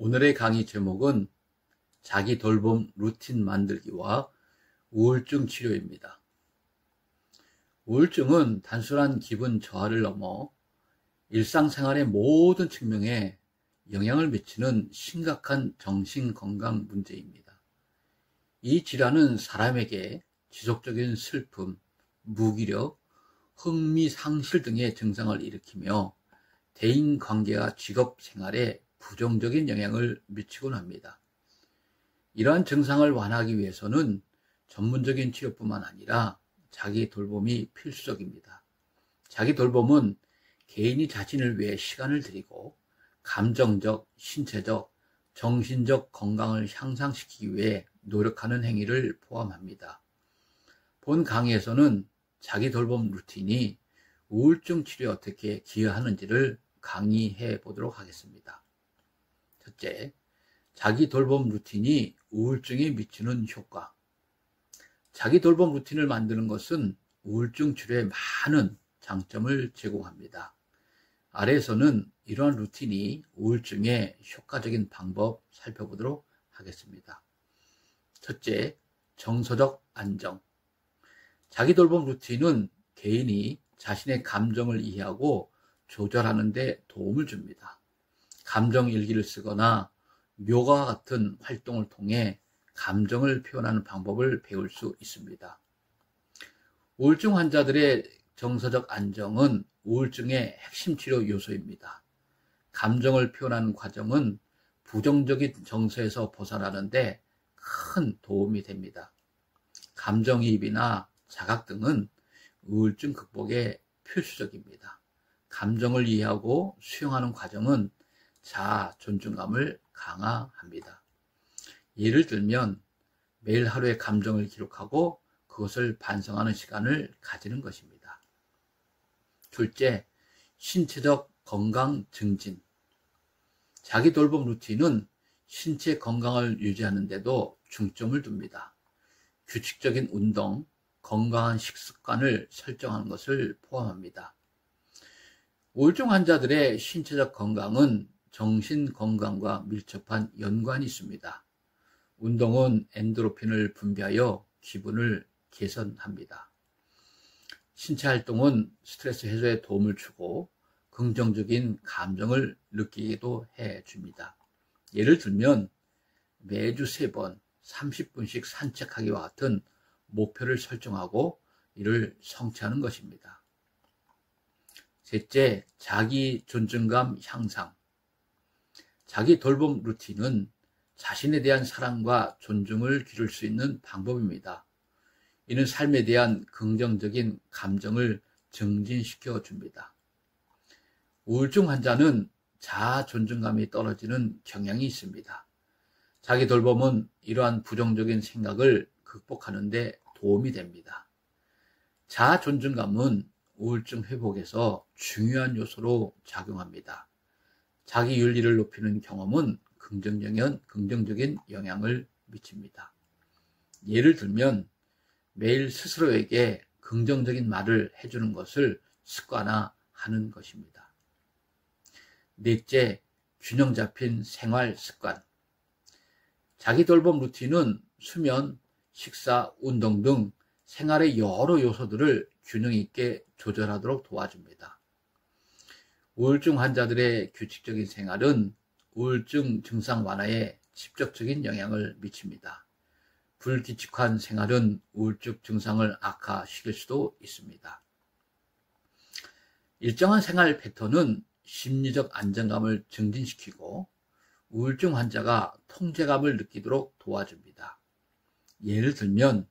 오늘의 강의 제목은 자기 돌봄 루틴 만들기와 우울증 치료입니다. 우울증은 단순한 기분 저하를 넘어 일상생활의 모든 측면에 영향을 미치는 심각한 정신건강 문제입니다. 이 질환은 사람에게 지속적인 슬픔, 무기력, 흥미 상실 등의 증상을 일으키며 대인관계와 직업 생활에 부정적인 영향을 미치곤 합니다. 이러한 증상을 완화하기 위해서는 전문적인 치료뿐만 아니라 자기 돌봄이 필수적입니다. 자기 돌봄은 개인이 자신을 위해 시간을 들이고 감정적, 신체적, 정신적 건강을 향상시키기 위해 노력하는 행위를 포함합니다. 본 강의에서는 자기 돌봄 루틴이 우울증 치료에 어떻게 기여하는지를 강의해 보도록 하겠습니다. 첫째, 자기 돌봄 루틴이 우울증에 미치는 효과. 자기 돌봄 루틴을 만드는 것은 우울증 치료에 많은 장점을 제공합니다. 아래에서는 이러한 루틴이 우울증에 효과적인 방법 살펴보도록 하겠습니다. 첫째, 정서적 안정. 자기 돌봄 루틴은 개인이 자신의 감정을 이해하고 조절하는 데 도움을 줍니다. 감정 일기를 쓰거나 묘가와 같은 활동을 통해 감정을 표현하는 방법을 배울 수 있습니다. 우울증 환자들의 정서적 안정은 우울증의 핵심 치료 요소입니다. 감정을 표현하는 과정은 부정적인 정서에서 벗어나는 데 큰 도움이 됩니다. 감정이입이나 자각 등은 우울증 극복에 필수적입니다. 감정을 이해하고 수용하는 과정은 자아 존중감을 강화합니다. 예를 들면 매일 하루의 감정을 기록하고 그것을 반성하는 시간을 가지는 것입니다. 둘째, 신체적 건강 증진. 자기 돌봄 루틴은 신체 건강을 유지하는 데도 중점을 둡니다. 규칙적인 운동, 건강한 식습관을 설정하는 것을 포함합니다. 우울증 환자들의 신체적 건강은 정신 건강과 밀접한 연관이 있습니다. 운동은 엔도르핀을 분비하여 기분을 개선합니다. 신체 활동은 스트레스 해소에 도움을 주고 긍정적인 감정을 느끼기도 해줍니다. 예를 들면 매주 3번 30분씩 산책하기와 같은 목표를 설정하고 이를 성취하는 것입니다. 셋째, 자기 존중감 향상. 자기 돌봄 루틴은 자신에 대한 사랑과 존중을 기를 수 있는 방법입니다. 이는 삶에 대한 긍정적인 감정을 증진시켜 줍니다. 우울증 환자는 자아 존중감이 떨어지는 경향이 있습니다. 자기 돌봄은 이러한 부정적인 생각을 극복하는 데 도움이 됩니다. 자아 존중감은 우울증 회복에서 중요한 요소로 작용합니다. 자기 윤리를 높이는 경험은 긍정적인 영향을 미칩니다. 예를 들면 매일 스스로에게 긍정적인 말을 해주는 것을 습관화하는 것입니다. 넷째, 균형 잡힌 생활 습관. 자기 돌봄 루틴은 수면, 식사, 운동 등 생활의 여러 요소들을 균형 있게 조절하도록 도와줍니다. 우울증 환자들의 규칙적인 생활은 우울증 증상 완화에 직접적인 영향을 미칩니다. 불규칙한 생활은 우울증 증상을 악화시킬 수도 있습니다. 일정한 생활 패턴은 심리적 안정감을 증진시키고 우울증 환자가 통제감을 느끼도록 도와줍니다. 예를 들면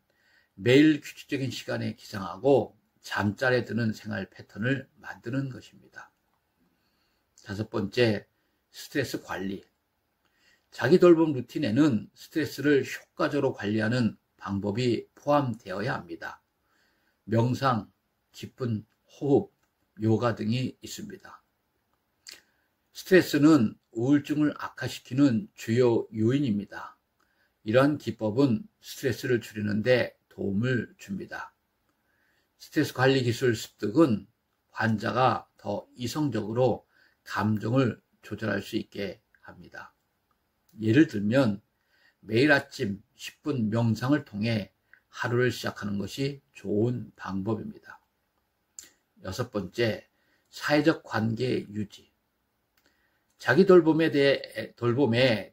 매일 규칙적인 시간에 기상하고 잠자리에 드는 생활 패턴을 만드는 것입니다. 다섯 번째, 스트레스 관리. 자기 돌봄 루틴에는 스트레스를 효과적으로 관리하는 방법이 포함되어야 합니다. 명상, 깊은 호흡, 요가 등이 있습니다. 스트레스는 우울증을 악화시키는 주요 요인입니다. 이러한 기법은 스트레스를 줄이는 데 도움을 줍니다. 스트레스 관리 기술 습득은 환자가 더 이성적으로 감정을 조절할 수 있게 합니다. 예를 들면 매일 아침 10분 명상을 통해 하루를 시작하는 것이 좋은 방법입니다. 6번째, 사회적 관계 유지. 자기 돌봄에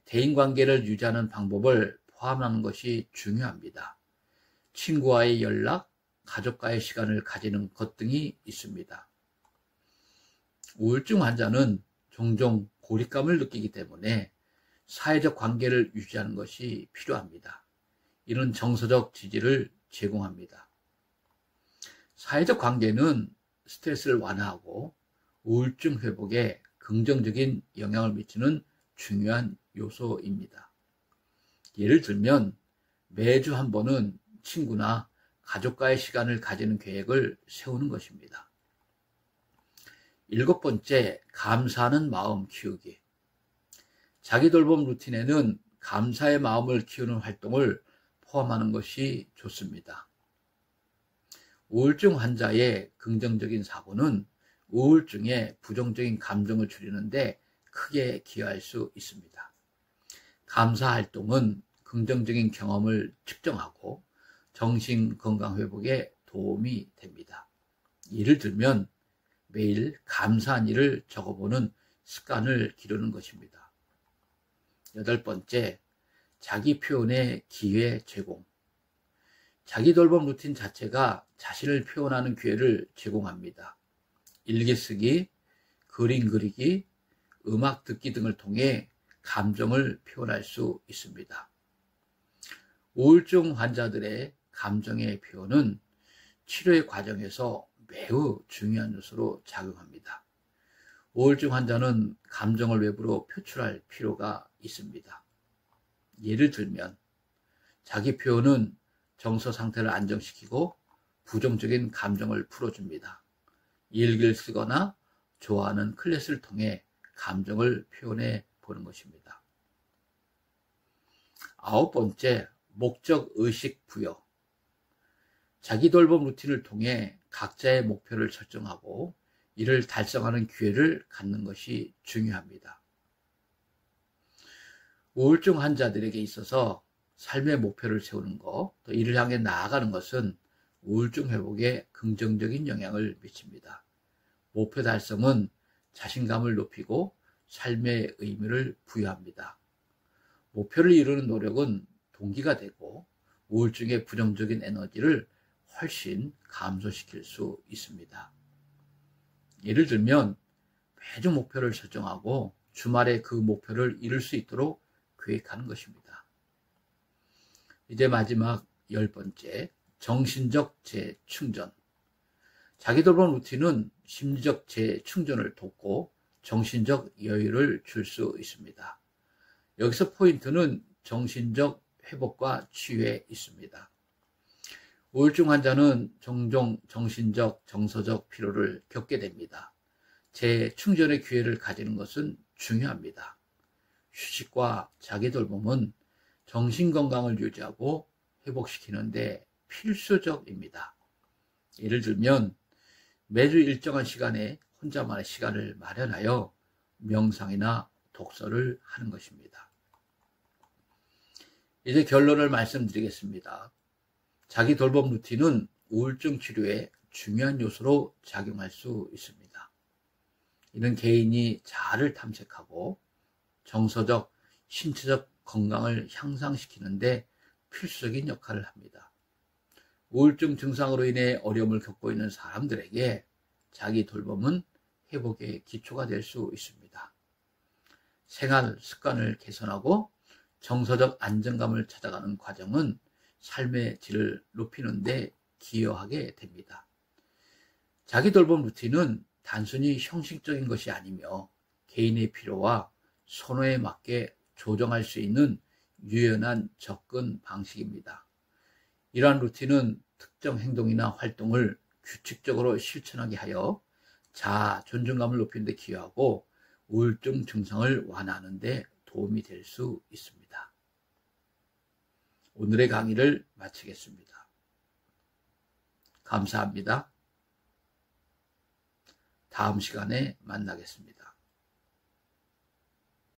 대인관계를 유지하는 방법을 포함하는 것이 중요합니다. 친구와의 연락, 가족과의 시간을 가지는 것 등이 있습니다. 우울증 환자는 종종 고립감을 느끼기 때문에 사회적 관계를 유지하는 것이 필요합니다. 이는 정서적 지지를 제공합니다. 사회적 관계는 스트레스를 완화하고 우울증 회복에 긍정적인 영향을 미치는 중요한 요소입니다. 예를 들면 매주 한 번은 친구나 가족과의 시간을 가지는 계획을 세우는 것입니다. 7번째, 감사하는 마음 키우기. 자기 돌봄 루틴에는 감사의 마음을 키우는 활동을 포함하는 것이 좋습니다. 우울증 환자의 긍정적인 사고는 우울증의 부정적인 감정을 줄이는데 크게 기여할 수 있습니다. 감사 활동은 긍정적인 경험을 측정하고 정신 건강 회복에 도움이 됩니다. 예를 들면 매일 감사한 일을 적어보는 습관을 기르는 것입니다. 8번째, 자기 표현의 기회 제공. 자기 돌봄 루틴 자체가 자신을 표현하는 기회를 제공합니다. 일기 쓰기, 그림 그리기, 음악 듣기 등을 통해 감정을 표현할 수 있습니다. 우울증 환자들의 감정의 표현은 치료의 과정에서 매우 중요한 요소로 작용합니다. 우울증 환자는 감정을 외부로 표출할 필요가 있습니다. 예를 들면 자기 표현은 정서 상태를 안정시키고 부정적인 감정을 풀어줍니다. 일기를 쓰거나 좋아하는 클래스를 통해 감정을 표현해 보는 것입니다. 9번째, 목적 의식 부여. 자기 돌봄 루틴을 통해 각자의 목표를 설정하고 이를 달성하는 기회를 갖는 것이 중요합니다. 우울증 환자들에게 있어서 삶의 목표를 세우는 것, 또 이를 향해 나아가는 것은 우울증 회복에 긍정적인 영향을 미칩니다. 목표 달성은 자신감을 높이고 삶의 의미를 부여합니다. 목표를 이루는 노력은 동기가 되고 우울증의 부정적인 에너지를 훨씬 감소시킬 수 있습니다. 예를 들면 매주 목표를 설정하고 주말에 그 목표를 이룰 수 있도록 계획하는 것입니다. 이제 마지막 10번째, 정신적 재충전. 자기 돌봄 루틴은 심리적 재충전을 돕고 정신적 여유를 줄 수 있습니다. 여기서 포인트는 정신적 회복과 치유에 있습니다. 우울증 환자는 종종 정신적, 정서적 피로를 겪게 됩니다. 재충전의 기회를 가지는 것은 중요합니다. 휴식과 자기 돌봄은 정신 건강을 유지하고 회복시키는 데 필수적입니다. 예를 들면 매주 일정한 시간에 혼자만의 시간을 마련하여 명상이나 독서를 하는 것입니다. 이제 결론을 말씀드리겠습니다. 자기 돌봄 루틴은 우울증 치료에 중요한 요소로 작용할 수 있습니다. 이는 개인이 자아를 탐색하고 정서적, 신체적 건강을 향상시키는데 필수적인 역할을 합니다. 우울증 증상으로 인해 어려움을 겪고 있는 사람들에게 자기 돌봄은 회복의 기초가 될 수 있습니다. 생활 습관을 개선하고 정서적 안정감을 찾아가는 과정은 삶의 질을 높이는 데 기여하게 됩니다. 자기 돌봄 루틴은 단순히 형식적인 것이 아니며 개인의 필요와 선호에 맞게 조정할 수 있는 유연한 접근 방식입니다. 이러한 루틴은 특정 행동이나 활동을 규칙적으로 실천하게 하여 자아 존중감을 높이는 데 기여하고 우울증 증상을 완화하는 데 도움이 될 수 있습니다. 오늘의 강의를 마치겠습니다. 감사합니다. 다음 시간에 만나겠습니다.